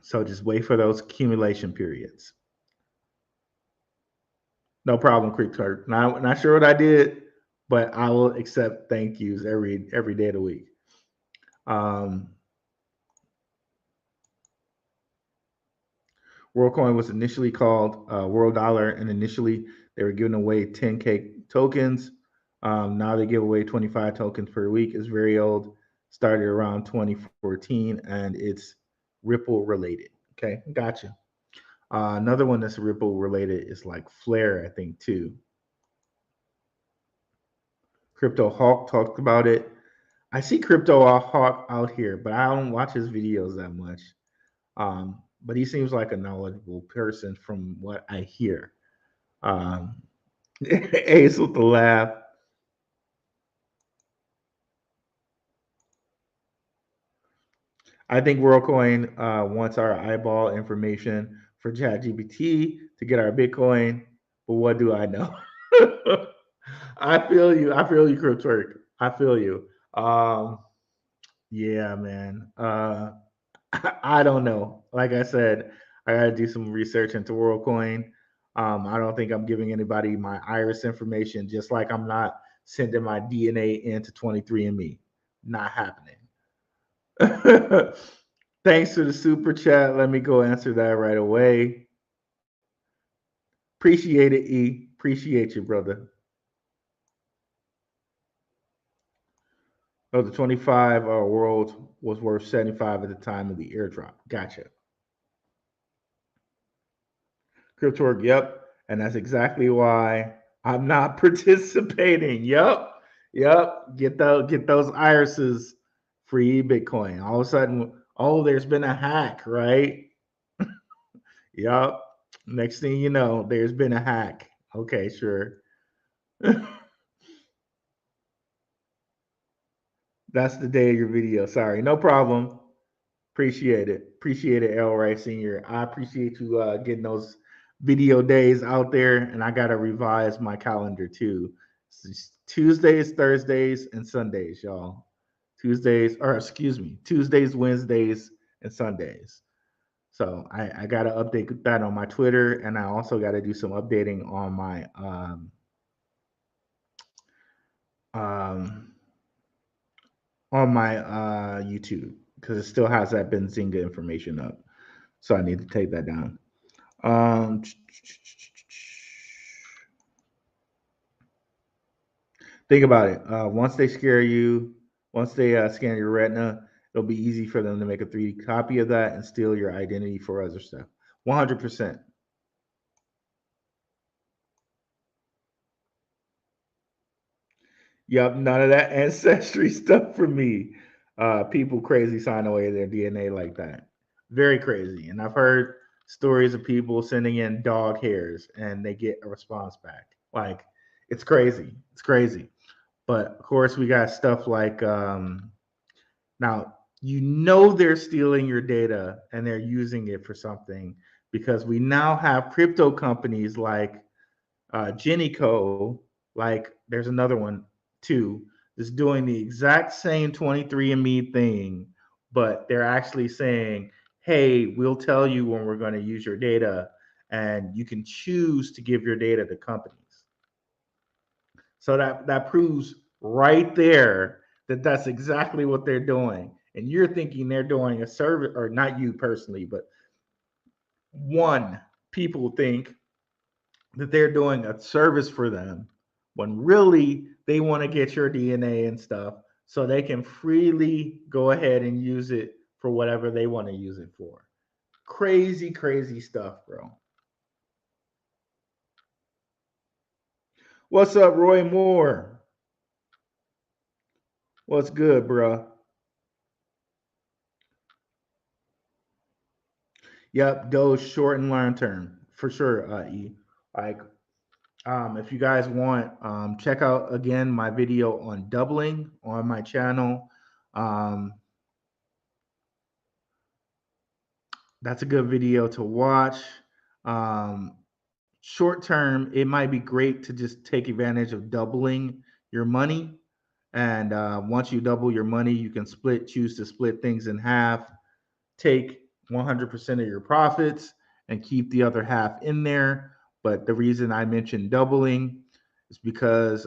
So just wait for those accumulation periods. No problem, Creek Turk. Not sure what I did, but I will accept thank yous every day of the week. WorldCoin was initially called World Dollar, and initially they were giving away 10K tokens. Now they give away 25 tokens per week. It's very old. Started around 2014, and it's Ripple related. Okay, gotcha. Another one that's Ripple related is like Flare, I think, too. Crypto Hawk talked about it. I see Crypto Hawk out here, but I don't watch his videos that much. But he seems like a knowledgeable person from what I hear. Ace with the laugh. I think WorldCoin wants our eyeball information for ChatGPT to get our Bitcoin. But what do I know? I feel you. I feel you, Cryptwork. I feel you. Um, yeah, man. I don't know. Like I said, I got to do some research into WorldCoin. I don't think I'm giving anybody my iris information, just like I'm not sending my DNA into 23andMe. Not happening. Thanks for the super chat. Let me go answer that right away. Appreciate it, E. Appreciate you, brother. Oh, the 25 world was worth 75 at the time of the airdrop. Gotcha. Cryptorg, yep. And that's exactly why I'm not participating. Yep. Yep. Get those irises free Bitcoin. All of a sudden, oh, there's been a hack, right? Yep. Next thing you know, there's been a hack. Okay, sure. That's the day of your video. Sorry, no problem. Appreciate it. Appreciate it, L. Ray Senior. I appreciate you getting those video days out there, and I gotta revise my calendar too. It's Tuesdays, Thursdays, and Sundays, y'all. Tuesdays, or excuse me, Tuesdays, Wednesdays, and Sundays. So I gotta update that on my Twitter, and I also gotta do some updating um, on my YouTube because it still has that Benzinga information up. So I need to take that down. Um, think about it. Once they scare you, once they scan your retina, it'll be easy for them to make a 3D copy of that and steal your identity for other stuff. 100%. Yep, none of that ancestry stuff for me. People crazy sign away their DNA like that. Very crazy. And I've heard stories of people sending in dog hairs and they get a response back. Like, it's crazy. It's crazy. But of course, we got stuff like now, you know they're stealing your data and they're using it for something because we now have crypto companies like Genico, like there's another one too, that's doing the exact same 23andMe thing, but they're actually saying, hey, we'll tell you when we're going to use your data, and you can choose to give your data to companies. So that proves right there that that's exactly what they're doing. And you're thinking they're doing a service, or not you personally, but one, people think that they're doing a service for them when really they want to get your DNA and stuff so they can freely go ahead and use it for whatever they want to use it for. Crazy, crazy stuff, bro. What's up, Roy Moore? What's good, bro? Yep, Doge short and long term for sure. E, like if you guys want, check out again my video on doubling on my channel. Um, that's a good video to watch. Um, Short term, it might be great to just take advantage of doubling your money. And once you double your money, you can choose to split things in half, take 100% of your profits and keep the other half in there. But the reason I mentioned doubling is because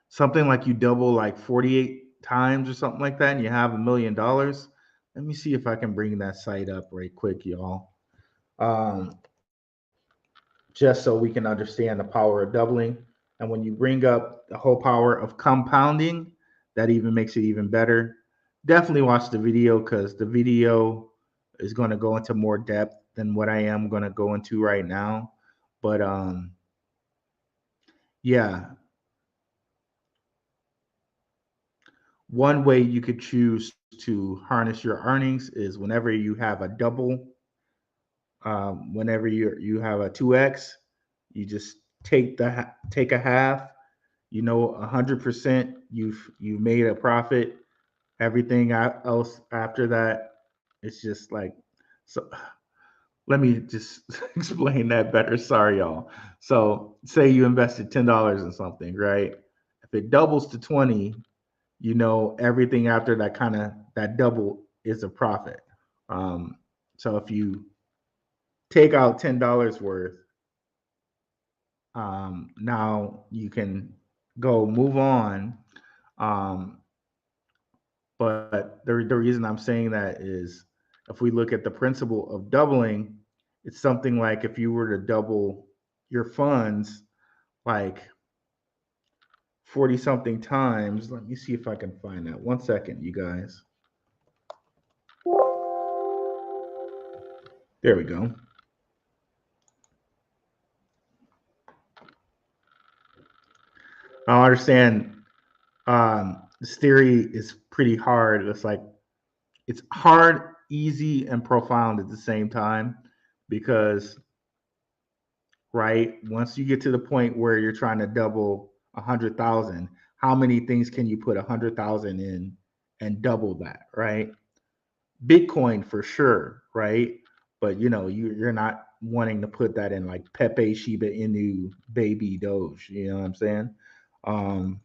something like you double like 48 times or something like that, and you have $1 million. Let me see if I can bring that site up right quick, y'all. Just so we can understand the power of doubling. And when you bring up the whole power of compounding, that even makes it even better. Definitely watch the video because the video is going to go into more depth than what I am going to go into right now. But yeah, one way you could choose to harness your earnings is whenever you have a double, whenever you have a 2x, you just take a half. 100% you've made a profit, Everything else after that, it's just like, so let me just explain that better. Sorry, y'all. So say you invested $10 in something, right? If it doubles to 20, everything after that kind of that double is a profit. Um, so if you take out $10 worth, now you can go move on. Um, but the reason I'm saying that is if we look at the principle of doubling, it's something like if you were to double your funds like 40 something times. Let me see if I can find that. 1 second, you guys. There we go. I understand this theory is pretty hard. It's hard, easy, and profound at the same time because right once you get to the point where you're trying to double 100,000, how many things can you put 100,000 in and double that, right? Bitcoin for sure, right? But you're not wanting to put that in like Pepe, Shiba Inu, Baby, Doge. You know what I'm saying? Um,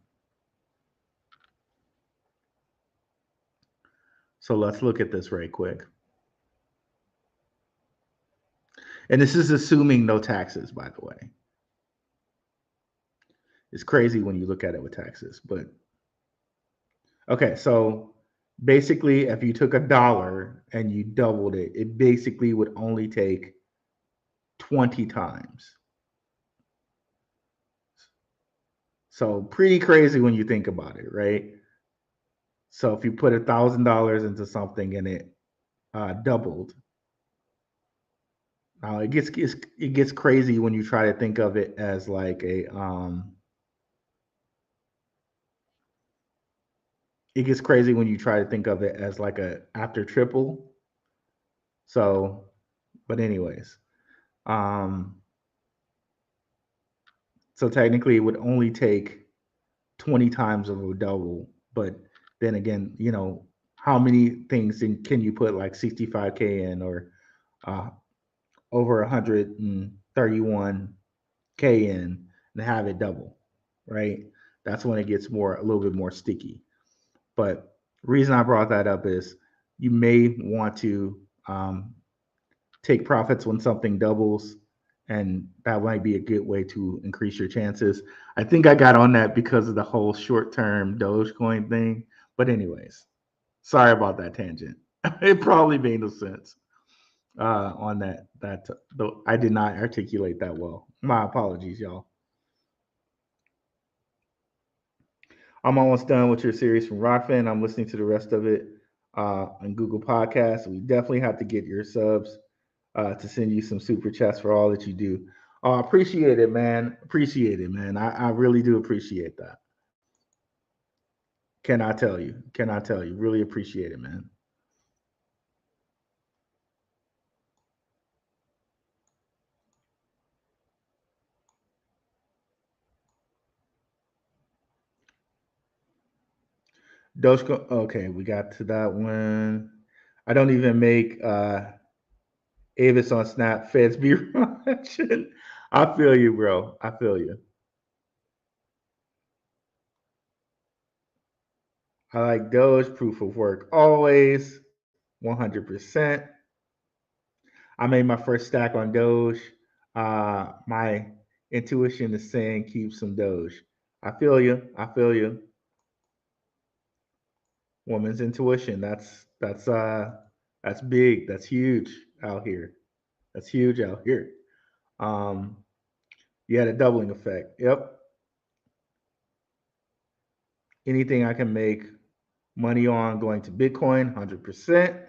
so let's look at this right quick. And this is assuming no taxes, by the way. It's crazy when you look at it with taxes, but okay. So basically, if you took $1 and you doubled it, it basically would only take 20 times. So pretty crazy when you think about it, right? So if you put $1,000 into something and it doubled, now it gets crazy when you try to think of it as like it gets crazy when you try to think of it as like a after triple. So, but anyways, um, so technically it would only take 20 times of a double, but then again, how many things can you put like 65K in or uh, over 131K in and have it double, right? That's when it gets a little bit more sticky. But the reason I brought that up is you may want to take profits when something doubles, and that might be a good way to increase your chances. I think I got on that because of the whole short-term Dogecoin thing. But anyways, sorry about that tangent. It probably made no sense on that. Though I did not articulate that well. My apologies, y'all. I'm almost done with your series from Rokfin. I'm listening to the rest of it on Google Podcasts. We definitely have to get your subs to send you some super chats for all that you do. Appreciate it, man. Appreciate it, man. I really do appreciate that. Can I tell you? Can I tell you? Really appreciate it, man. Dogecoin. Okay, we got to that one. I don't even make Avis on Snap. Feds be watching. I feel you, bro. I feel you. I like Doge. Proof of work always. 100%. I made my first stack on Doge. My intuition is saying keep some Doge. I feel you. I feel you. Woman's intuition. That's big. That's huge out here. That's huge out here. Um, you had a doubling effect. Yep. Anything I can make money on going to Bitcoin, 100%.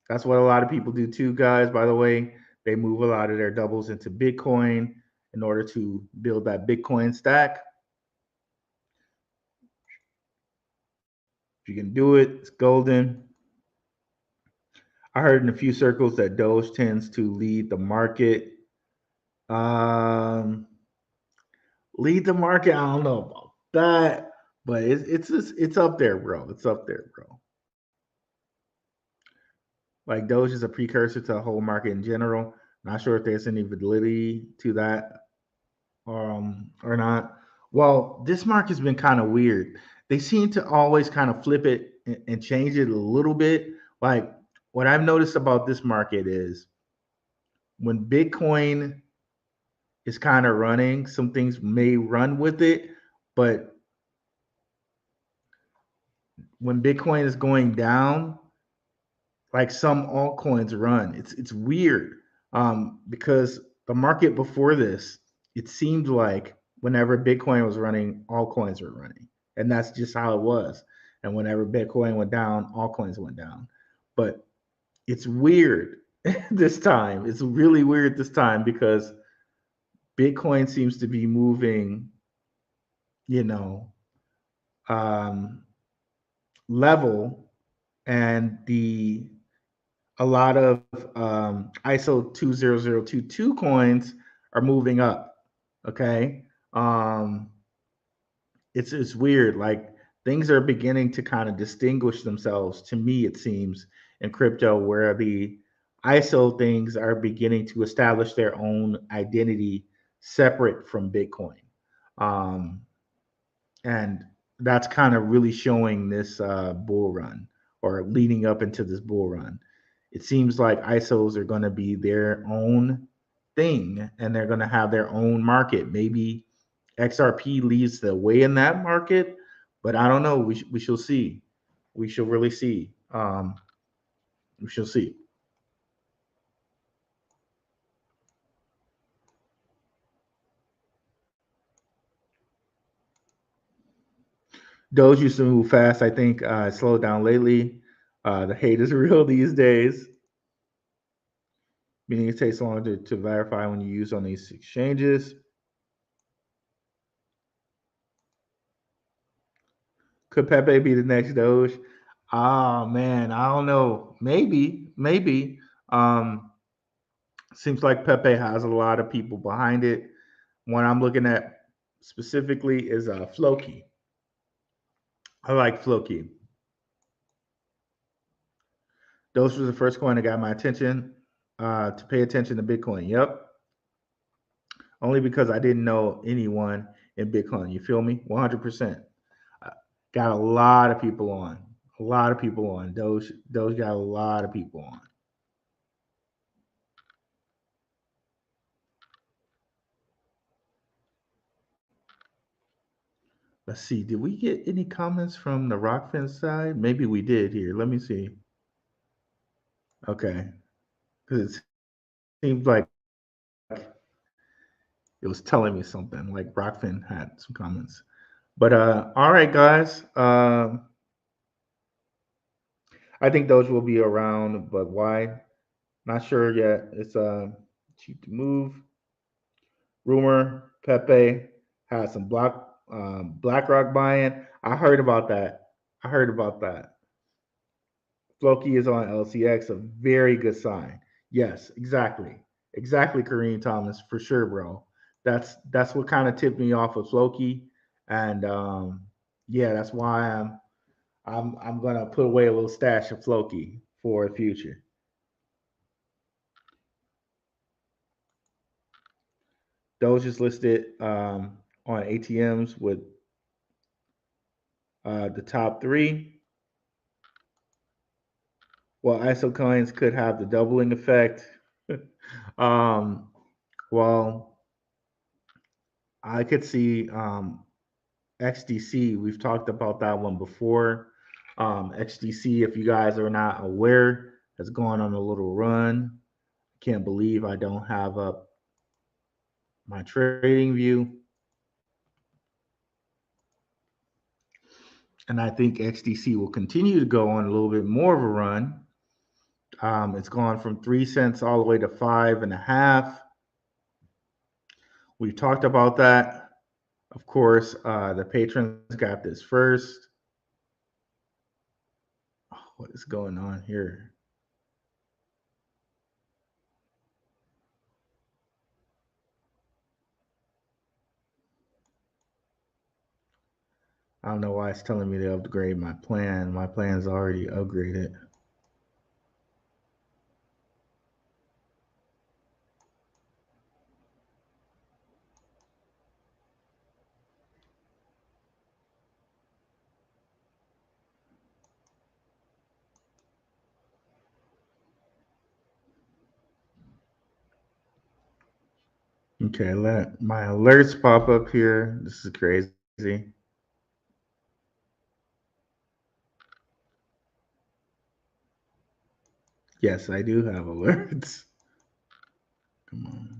That's what a lot of people do too, guys. By the way, they move a lot of their doubles into Bitcoin in order to build that Bitcoin stack. If you can do it, it's golden. I heard in a few circles that Doge tends to lead the market. Um, Lead the market. I don't know about that, but it's up there, bro. It's up there, bro. Like Doge is a precursor to the whole market in general. Not sure if there's any validity to that or not. Well, this market's been kind of weird. They seem to always kind of flip it and change it a little bit. Like what I've noticed about this market is when Bitcoin is kind of running, some things may run with it, but when Bitcoin is going down, like some altcoins run. It's weird because the market before this, it seemed like whenever Bitcoin was running, altcoins were running, and that's just how it was. And whenever Bitcoin went down, altcoins went down. But it's weird this time. It's really weird this time because Bitcoin seems to be moving, you know, um, level, and the a lot of ISO 20022 coins are moving up. Okay. Um, it's weird. Like things are beginning to kind of distinguish themselves to me, it seems, in crypto, where the ISO things are beginning to establish their own identity separate from Bitcoin. Um, and that's kind of really showing this bull run or leading up into this bull run. It seems like ISOs are going to be their own thing and they're going to have their own market. Maybe XRP leads the way in that market, but I don't know. We shall see. We shall really see. We shall see. Doge used to move fast. I think it slowed down lately. The hate is real these days, meaning it takes longer to verify when you use on these exchanges. Could Pepe be the next Doge? Ah, man, I don't know. Maybe, maybe. Um, Seems like Pepe has a lot of people behind it. One I'm looking at specifically is Floki. I like Floki. Those was the first coin that got my attention to pay attention to Bitcoin. Yep. Only because I didn't know anyone in Bitcoin. You feel me? 100%. Got a lot of people on. A lot of people on. Those got a lot of people on. Let's see. Did we get any comments from the Rokfin side? Maybe we did here. Let me see. Okay. Because it seems like it was telling me something. Like Rokfin had some comments. But all right, guys. I think those will be around, but why? Not sure yet. It's cheap to move. Rumor Pepe has some BlackRock buying. I heard about that. I heard about that. Floki is on LCX, a very good sign. Yes, exactly. Exactly, Kareem Thomas, for sure, bro. That's what kind of tipped me off of Floki. And yeah, that's why I'm gonna put away a little stash of Floki for the future. Those just listed on ATMs with the top three. Well, ISO coins could have the doubling effect. um, well, I could see XDC. We've talked about that one before. XDC, if you guys are not aware, has gone on a little run. Can't believe I don't have up my trading view. And I think XDC will continue to go on a little bit more of a run. It's gone from 3 cents all the way to 5.5. We talked about that. Of course, the patrons got this first. Oh, what is going on here? I don't know why it's telling me to upgrade my plan. My plan's already upgraded. Okay, let my alerts pop up here. This is crazy. Yes, I do have alerts. Come on.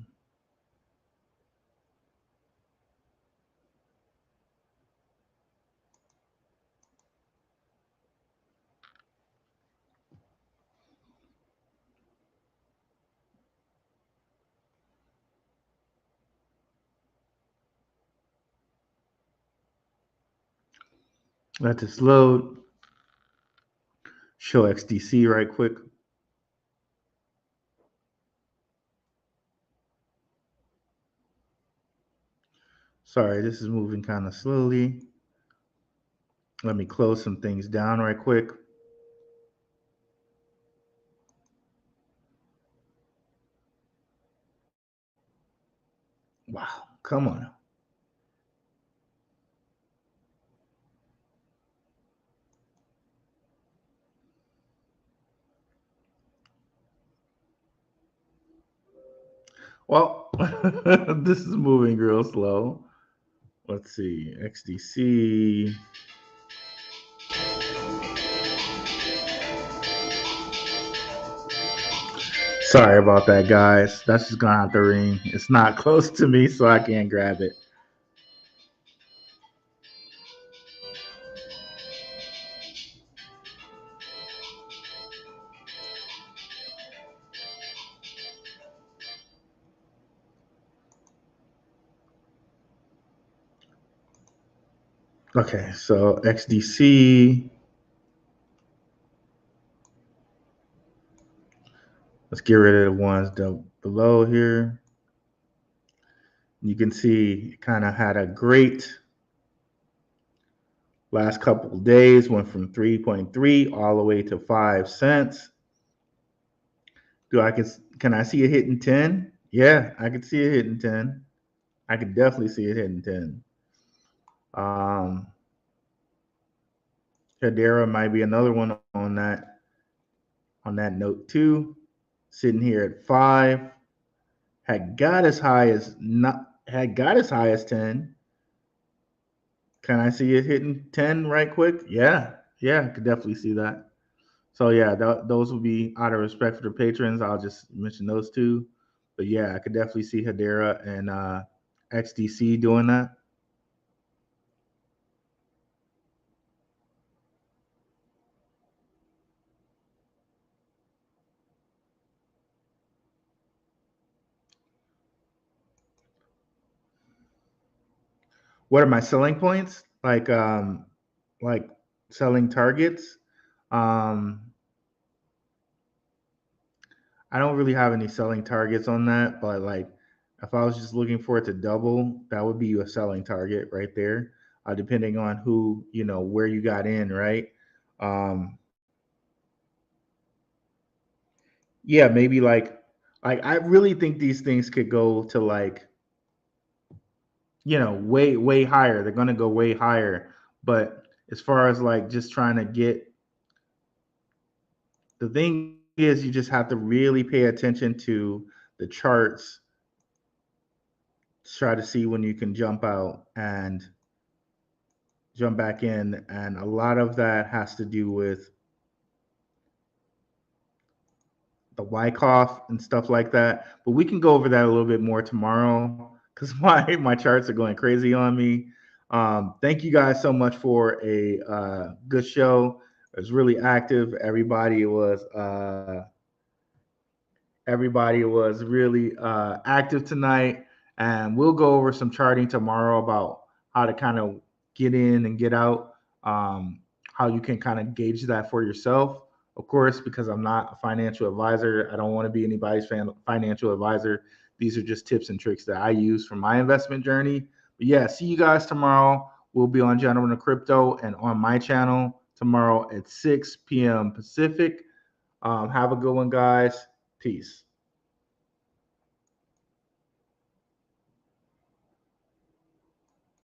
Let this load. Show XDC right quick. Sorry, this is moving kind of slowly. Let me close some things down right quick. Wow, come on. Well, this is moving real slow. Let's see, XDC. Sorry about that, guys. That's just gonna have to ring. It's not close to me, so I can't grab it. Okay, so XDC. Let's get rid of the ones down below here. You can see it kind of had a great last couple of days, went from 3.3 all the way to 5 cents. Can I see it hitting 10? Yeah, I can see it hitting 10. I could definitely see it hitting 10. Hedera might be another one on that note too. Sitting here at 5. Had got as high as 10. Can I see it hitting 10 right quick? Yeah, I could definitely see that. So yeah, those will be out of respect for the patrons. I'll just mention those two. But yeah, I could definitely see Hedera and XDC doing that. What are my selling points? Like selling targets. Um, I don't really have any selling targets on that, but like if I was just looking for it to double, that would be a selling target right there. Depending on who, where you got in, right? Um, yeah, maybe like I really think these things could go to like, way higher. They're gonna go way higher. But as far as like just trying to get, the thing is you just have to really pay attention to the charts to try to see when you can jump out and jump back in. And a lot of that has to do with the Wyckoff and stuff like that. But we can go over that a little bit more tomorrow because my charts are going crazy on me. Thank you guys so much for a good show. It was really active. Everybody was really active tonight, and we'll go over some charting tomorrow about how to kind of get in and get out, how you can kind of gauge that for yourself. Of course, because I'm not a financial advisor, I don't want to be anybody's financial advisor. These are just tips and tricks that I use for my investment journey. But yeah, see you guys tomorrow. We'll be on Gentlemen of Crypto and on my channel tomorrow at 6 p.m. Pacific. Have a good one, guys. Peace.